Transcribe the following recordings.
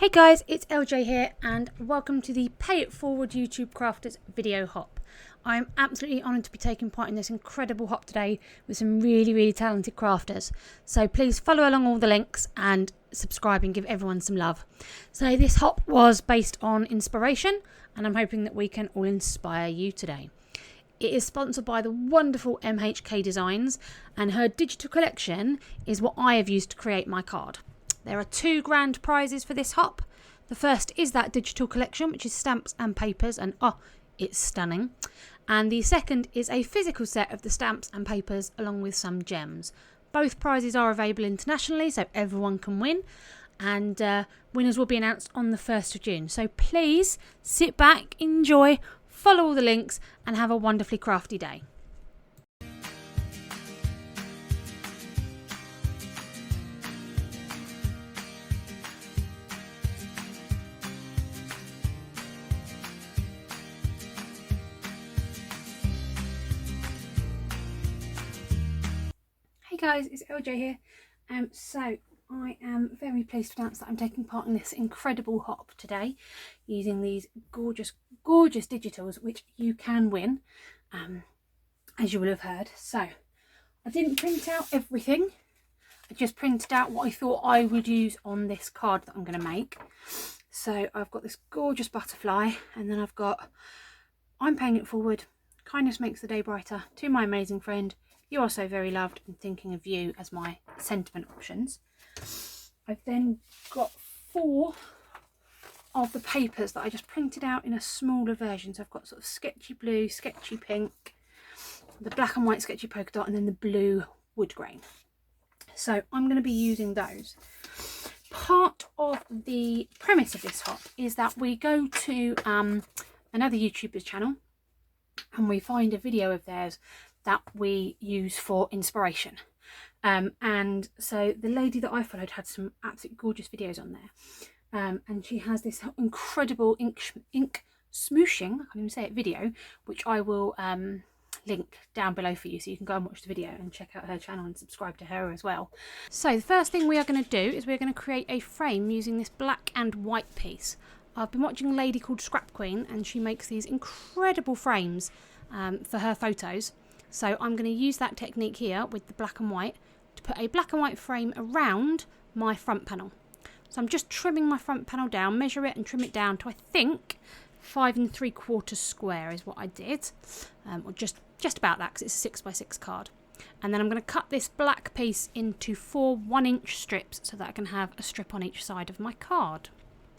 Hey guys, it's LJ here and welcome to the Pay It Forward YouTube Crafters video hop. I'm absolutely honoured to be taking part in this incredible hop today with some really talented crafters. So please follow along all the links and subscribe and give everyone some love. So this hop was based on inspiration and I'm hoping that we can all inspire you today. It is sponsored by the wonderful MHK Designs and her digital collection is what I have used to create my card. There are two grand prizes for this hop. The first is that digital collection, which is stamps and papers, and oh, it's stunning. And the second is a physical set of the stamps and papers along with some gems. Both prizes are available internationally, so everyone can win. And winners will be announced on the 1st of June. So please sit back, enjoy, follow all the links, and have a wonderfully crafty day. Hey guys, it's LJ here. So I am very pleased to announce that I'm taking part in this incredible hop today using these gorgeous digitals which you can win, as you will have heard. So I didn't print out everything, I just printed out what I thought I would use on this card that I'm going to make. So I've got this gorgeous butterfly, and then I've got I'm paying it forward, kindness makes the day brighter, to my amazing friend, you are so very loved, and thinking of you as my sentiment options. I've then got 4 of the papers that I just printed out in a smaller version. So I've got sort of sketchy blue, sketchy pink, the black and white sketchy polka dot, and then the blue wood grain. So I'm going to be using those. Part of the premise of this hop is that we go to another YouTuber's channel and we find a video of theirs that we use for inspiration. And so the lady that I followed had some absolutely gorgeous videos on there. And she has this incredible ink smooshing, I can't even say it, video, which I will link down below for you so you can go and watch the video and check out her channel and subscribe to her as well. So the first thing we are going to do is we're going to create a frame using this black and white piece. I've been watching a lady called Scrap Queen and she makes these incredible frames for her photos. So I'm going to use that technique here with the black and white to put a black and white frame around my front panel. So I'm just trimming my front panel down, measure it and trim it down to, I think, 5 3/4 square is what I did. Or just about that, because it's a 6x6 card. And then I'm going to cut this black piece into 4 1-inch strips so that I can have a strip on each side of my card.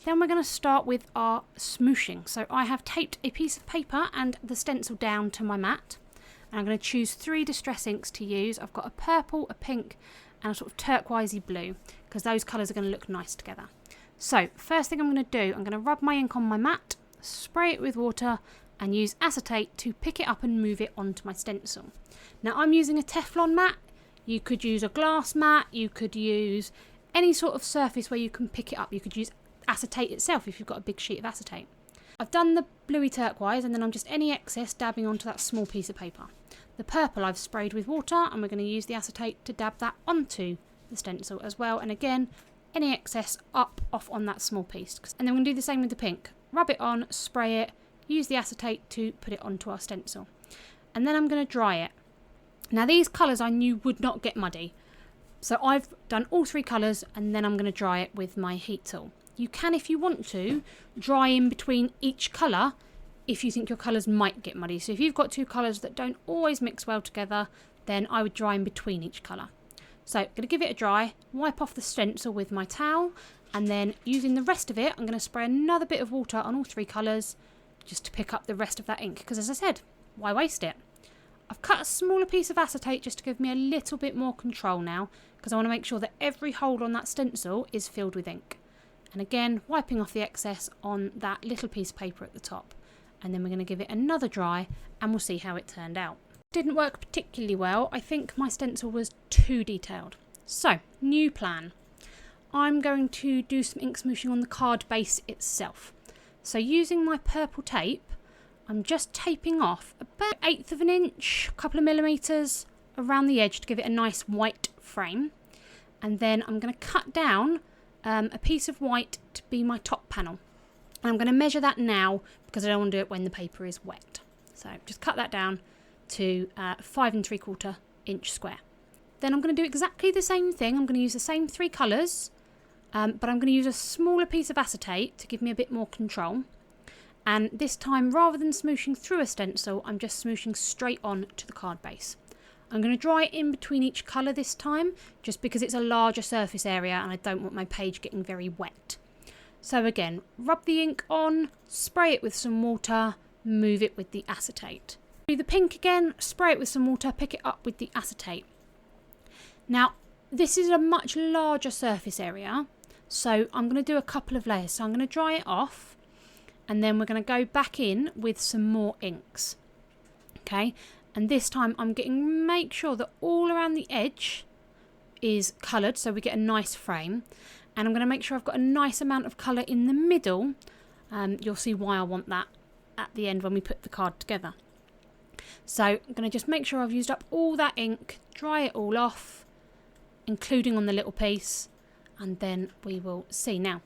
Then we're going to start with our smooshing. So I have taped a piece of paper and the stencil down to my mat. And I'm going to choose 3 distress inks to use. I've got a purple, a pink and a sort of turquoisey blue, because those colours are going to look nice together. So first thing I'm going to do, I'm going to rub my ink on my mat, spray it with water and use acetate to pick it up and move it onto my stencil. Now I'm using a Teflon mat. You could use a glass mat, you could use any sort of surface where you can pick it up. You could use acetate itself if you've got a big sheet of acetate. I've done the bluey turquoise and then I'm just any excess dabbing onto that small piece of paper. The purple I've sprayed with water and we're going to use the acetate to dab that onto the stencil as well. And again, any excess off on that small piece. And then we're going to do the same with the pink. Rub it on, spray it, use the acetate to put it onto our stencil. And then I'm going to dry it. Now these colours I knew would not get muddy. So I've done all 3 colours and then I'm going to dry it with my heat tool. You can, if you want to, dry in between each colour if you think your colours might get muddy. So if you've got 2 colours that don't always mix well together, then I would dry in between each colour. So I'm going to give it a dry, wipe off the stencil with my towel, and then using the rest of it, I'm going to spray another bit of water on all 3 colours just to pick up the rest of that ink. Because as I said, why waste it? I've cut a smaller piece of acetate just to give me a little bit more control now, because I want to make sure that every hole on that stencil is filled with ink. And again, wiping off the excess on that little piece of paper at the top. And then we're going to give it another dry and we'll see how it turned out. Didn't work particularly well. I think my stencil was too detailed. So, new plan. I'm going to do some ink smooshing on the card base itself. So using my purple tape, I'm just taping off about 1/8 of an inch, a couple of millimetres around the edge to give it a nice white frame. And then I'm going to cut down a piece of white to be my top panel. And I'm going to measure that now because I don't want to do it when the paper is wet. So just cut that down to 5 3/4 inch square. Then I'm going to do exactly the same thing. I'm going to use the same 3 colours, but I'm going to use a smaller piece of acetate to give me a bit more control. And this time, rather than smooshing through a stencil, I'm just smooshing straight on to the card base. I'm going to dry it in between each colour this time, just because it's a larger surface area and I don't want my page getting very wet. So again, rub the ink on, spray it with some water, move it with the acetate. Do the pink again, spray it with some water, pick it up with the acetate. Now, this is a much larger surface area, so I'm going to do a couple of layers. So I'm going to dry it off, and then we're going to go back in with some more inks. Okay, and this time I'm make sure that all around the edge is coloured, so we get a nice frame. And I'm going to make sure I've got a nice amount of colour in the middle. You'll see why I want that at the end when we put the card together. So I'm going to just make sure I've used up all that ink, dry it all off, including on the little piece, and then we will see now.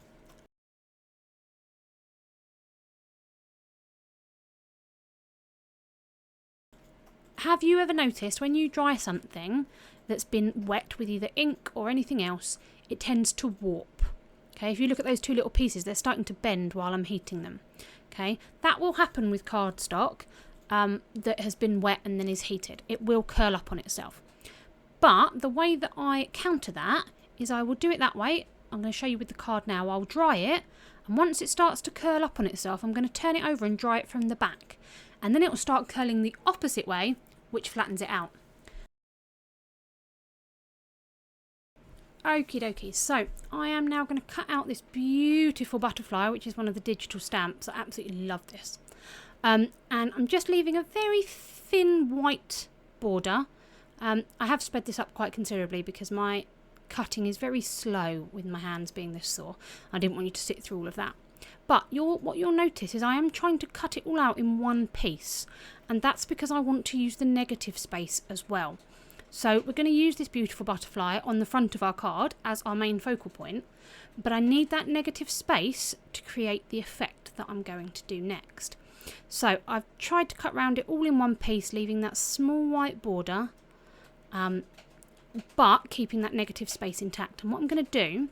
Have you ever noticed when you dry something that's been wet with either ink or anything else, it tends to warp? Okay, if you look at those 2 little pieces, they're starting to bend while I'm heating them. Okay, that will happen with cardstock that has been wet and then is heated. It will curl up on itself. But the way that I counter that is I will do it that way. I'm going to show you with the card now. I'll dry it, and once it starts to curl up on itself, I'm going to turn it over and dry it from the back. And then it will start curling the opposite way, which flattens it out. Okie dokie, so I am now going to cut out this beautiful butterfly, which is one of the digital stamps. I absolutely love this. And I'm just leaving a very thin white border. I have sped this up quite considerably because my cutting is very slow with my hands being this sore. I didn't want you to sit through all of that. But what you'll notice is I am trying to cut it all out in one piece, and that's because I want to use the negative space as well. So we're going to use this beautiful butterfly on the front of our card as our main focal point, but I need that negative space to create the effect that I'm going to do next. So I've tried to cut around it all in one piece, leaving that small white border, but keeping that negative space intact. And what I'm going to do,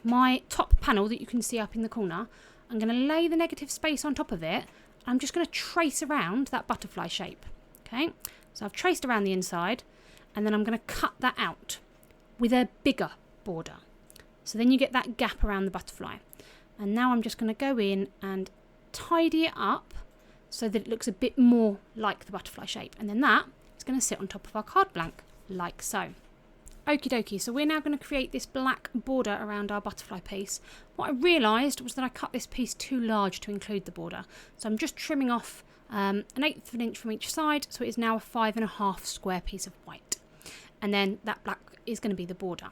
my top panel that you can see up in the corner, I'm going to lay the negative space on top of it. I'm just going to trace around that butterfly shape. Okay, so I've traced around the inside, and then I'm going to cut that out with a bigger border. So then you get that gap around the butterfly. And now I'm just going to go in and tidy it up so that it looks a bit more like the butterfly shape. And then that is going to sit on top of our card blank, like so. Okie dokie, so we're now going to create this black border around our butterfly piece. What I realised was that I cut this piece too large to include the border. So I'm just trimming off 1/8 of an inch from each side, so it is now a 5.5 square piece of white. And then that black is going to be the border.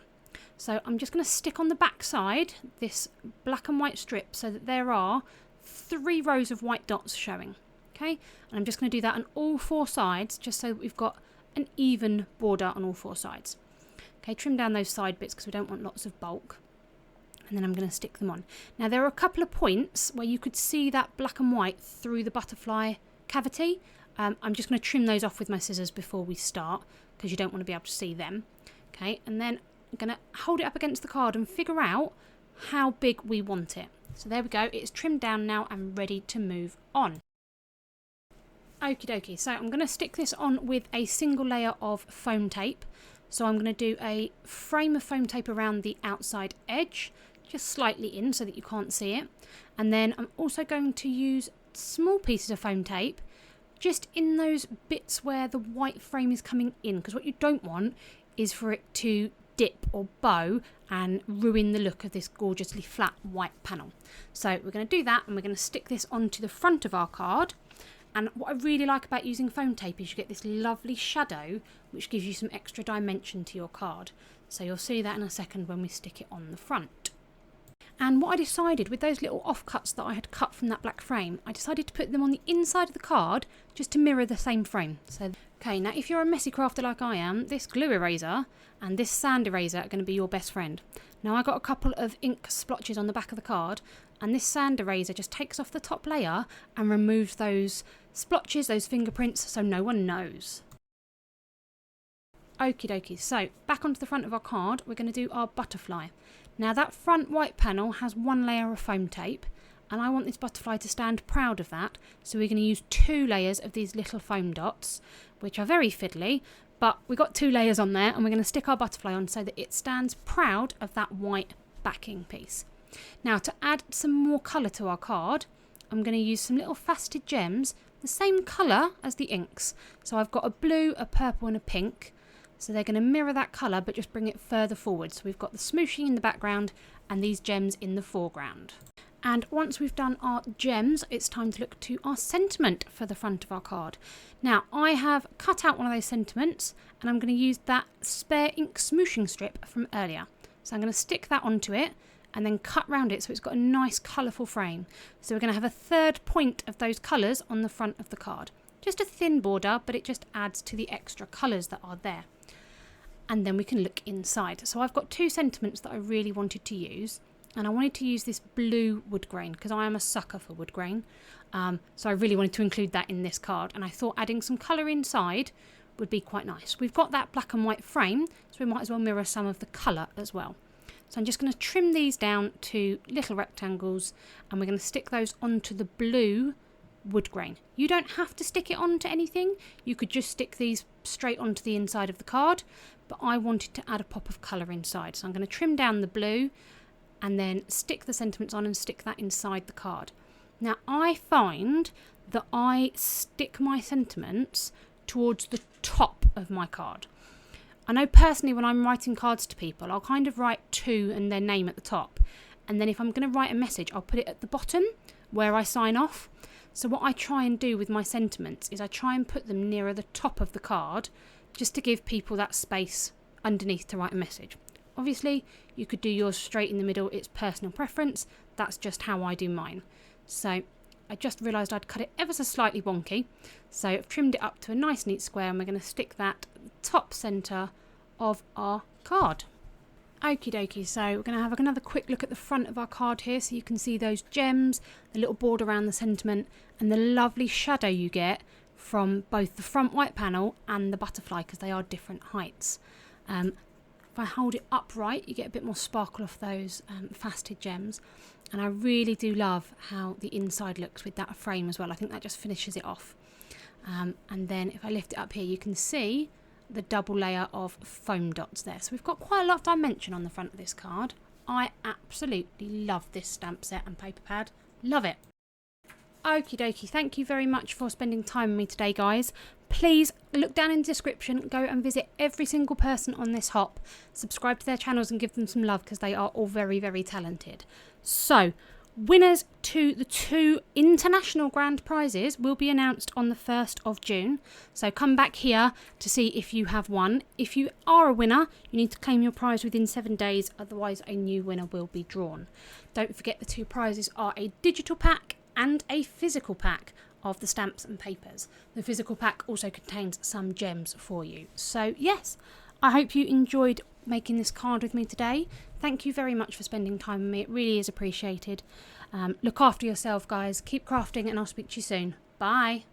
So I'm just going to stick on the back side this black and white strip so that there are 3 rows of white dots showing. Okay, and I'm just going to do that on all 4 sides, just so that we've got an even border on all 4 sides. Okay, trim down those side bits because we don't want lots of bulk. And then I'm going to stick them on. Now there are a couple of points where you could see that black and white through the butterfly cavity. I'm just going to trim those off with my scissors before we start because you don't want to be able to see them. Okay, and then I'm going to hold it up against the card and figure out how big we want it. So there we go, it's trimmed down now and ready to move on. Okie dokie, so I'm going to stick this on with a single layer of foam tape. So I'm going to do a frame of foam tape around the outside edge, just slightly in so that you can't see it. And then I'm also going to use small pieces of foam tape just in those bits where the white frame is coming in, because what you don't want is for it to dip or bow and ruin the look of this gorgeously flat white panel. So we're going to do that, and we're going to stick this onto the front of our card. And what I really like about using foam tape is you get this lovely shadow which gives you some extra dimension to your card. So you'll see that in a second when we stick it on the front. And what I decided with those little offcuts that I had cut from that black frame, I decided to put them on the inside of the card just to mirror the same frame. So, okay, now if you're a messy crafter like I am, this glue eraser and this sand eraser are going to be your best friend. Now I got a couple of ink splotches on the back of the card, and this sand eraser just takes off the top layer and removes those splotches, those fingerprints, so no one knows. Okie dokie, so back onto the front of our card, we're going to do our butterfly. Now that front white panel has one layer of foam tape, and I want this butterfly to stand proud of that, so we're going to use 2 layers of these little foam dots, which are very fiddly, but we got 2 layers on there, and we're going to stick our butterfly on so that it stands proud of that white backing piece. Now to add some more colour to our card, I'm going to use some little faceted gems, the same colour as the inks. So I've got a blue, a purple and a pink. So they're going to mirror that colour but just bring it further forward. So we've got the smooshing in the background and these gems in the foreground. And once we've done our gems, it's time to look to our sentiment for the front of our card. Now I have cut out one of those sentiments and I'm going to use that spare ink smooshing strip from earlier. So I'm going to stick that onto it and then cut round it so it's got a nice colourful frame. So we're going to have a third point of those colours on the front of the card. Just a thin border, but it just adds to the extra colours that are there. And then we can look inside. So I've got 2 sentiments that I really wanted to use, and I wanted to use this blue wood grain because I am a sucker for wood grain. So I really wanted to include that in this card, and I thought adding some colour inside would be quite nice. We've got that black and white frame, so we might as well mirror some of the colour as well. So I'm just going to trim these down to little rectangles, and we're going to stick those onto the blue wood grain. You don't have to stick it onto anything, you could just stick these straight onto the inside of the card, but I wanted to add a pop of colour inside. So I'm going to trim down the blue and then stick the sentiments on and stick that inside the card. Now I find that I stick my sentiments towards the top of my card. I know personally when I'm writing cards to people, I'll kind of write to and their name at the top, and then if I'm going to write a message, I'll put it at the bottom where I sign off. So what I try and do with my sentiments is I try and put them nearer the top of the card just to give people that space underneath to write a message. Obviously, you could do yours straight in the middle, it's personal preference, that's just how I do mine. So I just realised I'd cut it ever so slightly wonky, so I've trimmed it up to a nice neat square, and we're going to stick that at the top centre of our card. Okie dokie, so we're going to have another quick look at the front of our card here so you can see those gems, the little border around the sentiment, and the lovely shadow you get from both the front white panel and the butterfly because they are different heights. If I hold it upright, you get a bit more sparkle off those faceted gems, and I really do love how the inside looks with that frame as well. I think that just finishes it off. And then if I lift it up here, you can see the double layer of foam dots there. So we've got quite a lot of dimension on the front of this card. I absolutely love this stamp set and paper pad. Love it. Okie dokie, thank you very much for spending time with me today, guys. Please look down in the description, go and visit every single person on this hop, subscribe to their channels and give them some love because they are all very, very talented. So, winners to the 2 international grand prizes will be announced on the 1st of June. So come back here to see if you have won. If you are a winner, you need to claim your prize within 7 days, otherwise a new winner will be drawn. Don't forget the 2 prizes are a digital pack and a physical pack of the stamps and papers. The physical pack also contains some gems for you. So yes, I hope you enjoyed making this card with me today. Thank you very much for spending time with me, it really is appreciated. Look after yourself, guys, keep crafting, and I'll speak to you soon. Bye.